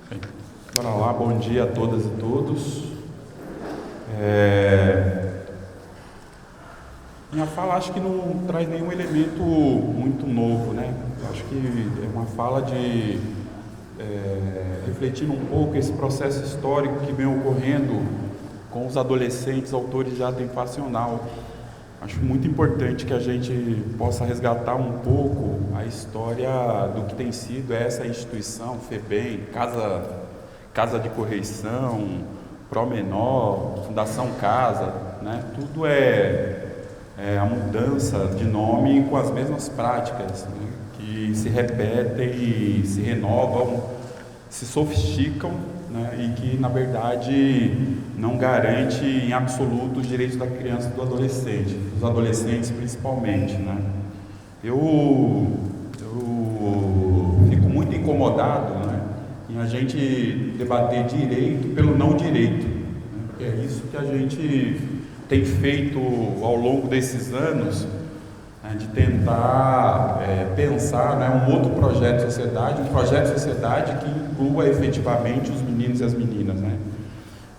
Bem, bora lá, bom dia a todas e todos. Minha fala acho que não traz nenhum elemento muito novo, né? Acho que é uma fala de refletir um pouco esse processo histórico que vem ocorrendo com os adolescentes autores de ato infracional. Acho muito importante que a gente possa resgatar um pouco a história do que tem sido essa instituição, FEBEM, Casa de Correição, Promenor, Fundação Casa, né? Tudo é a mudança de nome com as mesmas práticas, né? Que se repetem, se renovam, se sofisticam, né? E que, na verdade, não garante em absoluto os direitos da criança e do adolescente, dos adolescentes principalmente, né? Eu fico muito incomodado, né, em a gente debater direito pelo não direito, né? Porque é isso que a gente tem feito ao longo desses anos, né, de tentar pensar, né, um outro projeto de sociedade, um projeto de sociedade que inclua efetivamente os meninos e as meninas, né?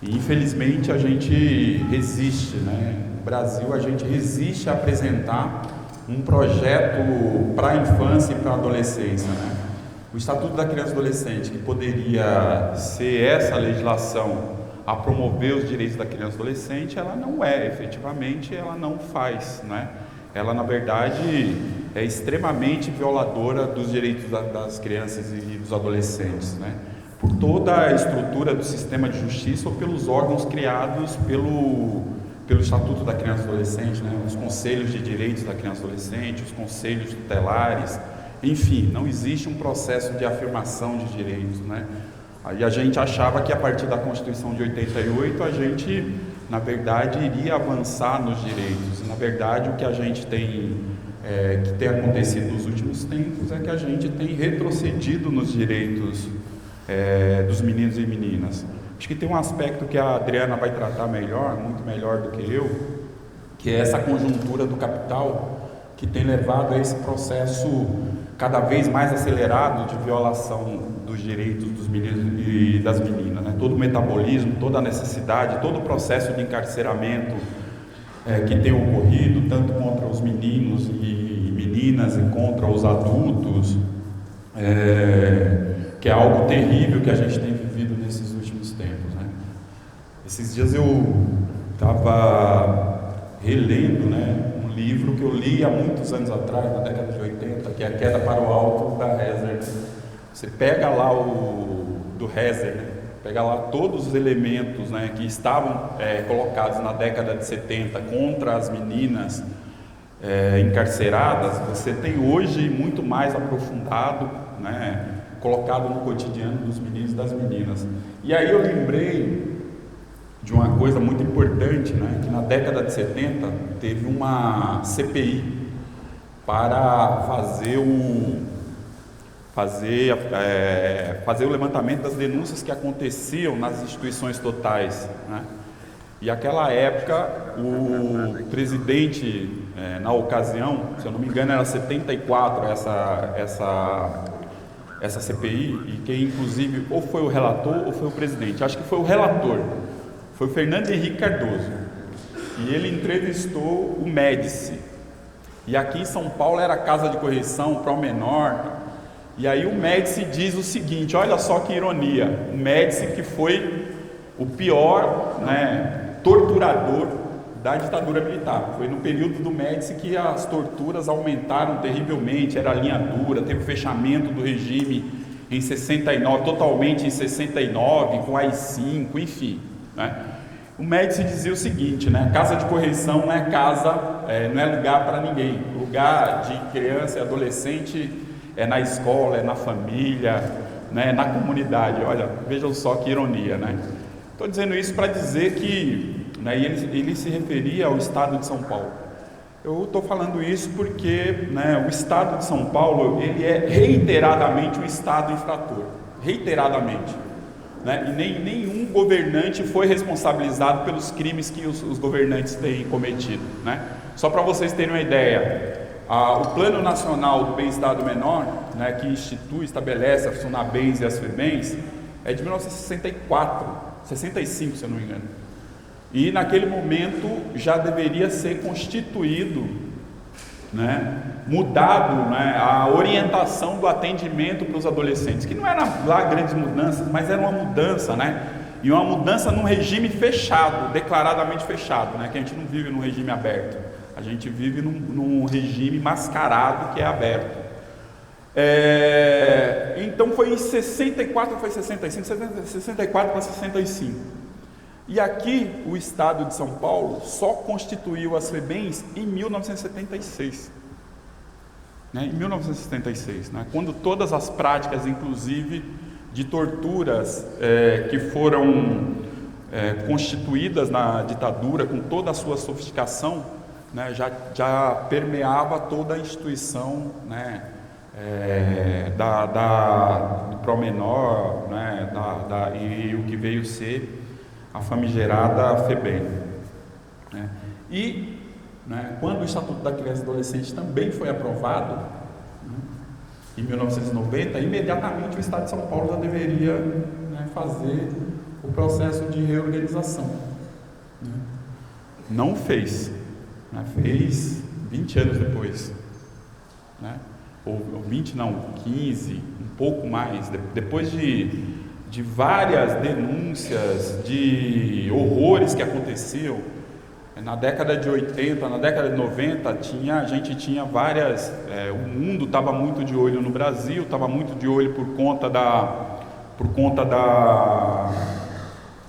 E infelizmente a gente resiste, né? No Brasil a gente resiste a apresentar um projeto para a infância e para a adolescência, né? O Estatuto da Criança e Adolescente, que poderia ser essa legislação a promover os direitos da criança e adolescente, ela não é, efetivamente, ela não faz, né? Ela, na verdade, é extremamente violadora dos direitos das crianças e dos adolescentes, né? Por toda a estrutura do sistema de justiça ou pelos órgãos criados pelo Estatuto da Criança e Adolescente, né? Os conselhos de direitos da criança e adolescente, os conselhos tutelares, enfim, não existe um processo de afirmação de direitos, né? Aí a gente achava que a partir da Constituição de 88 a gente, na verdade, iria avançar nos direitos. E, na verdade, o que a gente tem que tem acontecido nos últimos tempos é que a gente tem retrocedido nos direitos dos meninos e meninas. Acho que tem um aspecto que a Adriana vai tratar melhor, muito melhor do que eu, que é essa conjuntura do capital que tem levado a esse processo cada vez mais acelerado de violação dos direitos dos meninos e das meninas, né? Todo o metabolismo, toda a necessidade, todo o processo de encarceramento que tem ocorrido, tanto contra os meninos e meninas e contra os adultos, que é algo terrível que a gente tem vivido nesses últimos tempos, né? Esses dias eu estava relendo, né, um livro que eu li há muitos anos atrás, na década de 80, que é A Queda para o Alto, da Heather. Você pega lá do Heather, né? Pega lá todos os elementos, né, que estavam colocados na década de 70 contra as meninas encarceradas, você tem hoje muito mais aprofundado, né, colocado no cotidiano dos meninos e das meninas. E aí eu lembrei de uma coisa muito importante, né, que na década de 70 teve uma CPI para fazer o levantamento das denúncias que aconteciam nas instituições totais, né? E aquela época o presidente, na ocasião, se eu não me engano era 74 essa CPI, e quem inclusive ou foi o relator ou foi o presidente, acho que foi o relator, foi o Fernando Henrique Cardoso, e ele entrevistou o Médici, e aqui em São Paulo era a Casa de Correição, Promenor, e aí o Médici diz o seguinte, olha só que ironia, o Médici que foi o pior, né, torturador da ditadura militar, foi no período do Médici que as torturas aumentaram terrivelmente, era a linha dura, teve o fechamento do regime em 69, totalmente em 69, com AI-5, enfim, né? O Médici dizia o seguinte, né, casa de correição não é casa, não é lugar para ninguém, lugar de criança e adolescente é na escola, é na família, né, na comunidade. Olha, vejam só que ironia, né? Estou dizendo isso para dizer que, né, ele se referia ao estado de São Paulo. Eu estou falando isso porque, né, o estado de São Paulo, ele é reiteradamente um estado infrator, reiteradamente, né? E nenhum governante foi responsabilizado pelos crimes que os governantes têm cometido, né? Só para vocês terem uma ideia, o Plano Nacional do Bem-Estar do Menor, né, que estabelece a Funabens e as FEBEMs, é de 1964, 65, se eu não me engano. E naquele momento já deveria ser constituído, né, mudado, né, a orientação do atendimento para os adolescentes, que não era lá grandes mudanças, mas era uma mudança, né, e uma mudança num regime fechado, declaradamente fechado, né, que a gente não vive num regime aberto, a gente vive num regime mascarado que é aberto. Então foi em 64, foi 65, 64 para 65. E aqui o Estado de São Paulo só constituiu as FEBEMs em 1976, né? Em 1976, né? Quando todas as práticas, inclusive de torturas que foram constituídas na ditadura, com toda a sua sofisticação, né, já permeava toda a instituição, né, do Promenor, né, e o que veio ser a famigerada FEBEM, né? E, né, quando o Estatuto da Criança e Adolescente também foi aprovado, né, em 1990, imediatamente o Estado de São Paulo já deveria, né, fazer o processo de reorganização, né? Não fez, né? Fez 20 anos depois, né? Ou 20 não, 15, um pouco mais, depois de várias denúncias de horrores que aconteciam. Na década de 80, na década de 90, a gente tinha várias, o mundo estava muito de olho no Brasil, estava muito de olho por conta da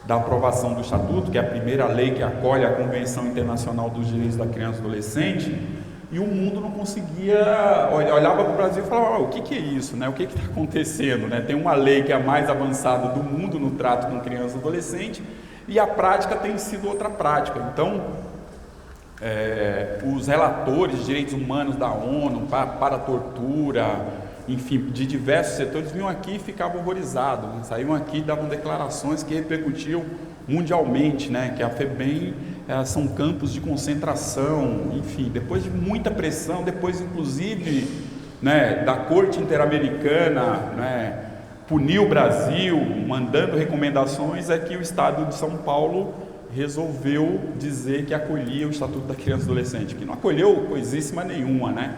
aprovação do Estatuto, que é a primeira lei que acolhe a Convenção Internacional dos Direitos da Criança e do Adolescente, e o mundo não conseguia, olhava para o Brasil e falava, o que é isso, né? O que está acontecendo, né? Tem uma lei que é a mais avançada do mundo no trato com criança e adolescente, e a prática tem sido outra prática. Então, os relatores de direitos humanos da ONU para a tortura, enfim, de diversos setores, vinham aqui e ficavam horrorizados, né? Saíam aqui e davam declarações que repercutiam mundialmente, né? Que a FEBEM são campos de concentração, enfim, depois de muita pressão, depois inclusive, né, da Corte Interamericana, né, punir o Brasil, mandando recomendações, é que o Estado de São Paulo resolveu dizer que acolhia o Estatuto da Criança e Adolescente, que não acolheu coisíssima nenhuma, né?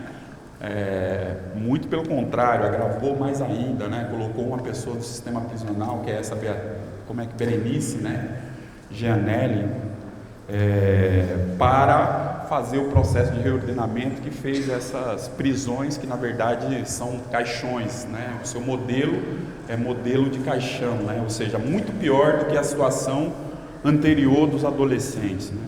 Muito pelo contrário, agravou mais ainda, né? Colocou uma pessoa do sistema prisional, que é essa, Berenice, né, Gianelli, para fazer o processo de reordenamento que fez essas prisões, que na verdade são caixões, né? O seu modelo é modelo de caixão, né? Ou seja, muito pior do que a situação anterior dos adolescentes, né?